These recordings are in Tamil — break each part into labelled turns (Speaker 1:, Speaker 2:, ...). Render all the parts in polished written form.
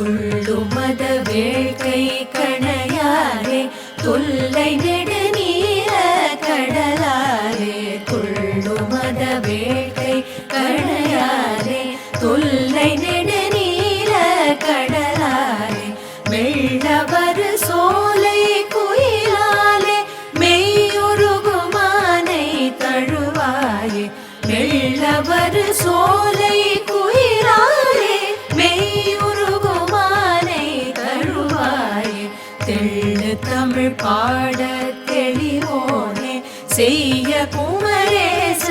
Speaker 1: துள்ளுமத வேள்கை கணையாரே தொல்லை நெடுநீர கடலாரே துள்ளுமத வேள்கை கணையாரே தொல்லை நெடுநீர கடலாரே வெள்ளவர் சோலை குயிலாலே மெய்யுருகுமானை தழுவாயே வெள்ளவர் சோலை குயிலாலே மெய்யுருகுமானை தழுவாயே தெள்ளு தமிழ் பாட தெளிவோனே செய்ய குமரேச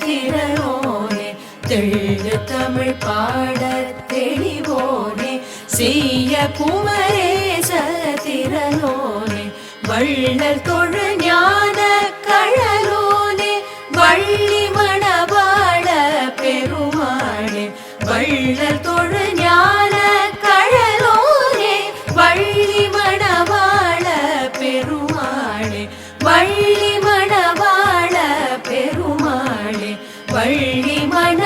Speaker 1: திரளோனே தெள்ளு தமிழ் பாட தெளிவோனே செய்ய குமரேச திரளோனே வள்ளல் தொழு ஞான கழலோனே வள்ளி மணவாள பெருமாளே வள்ளல் தொழு ஞான கழலோனே வள்ளி மணவாள பெருமாளே வள்ளி மணவாள பெருமாளே வள்ளி மண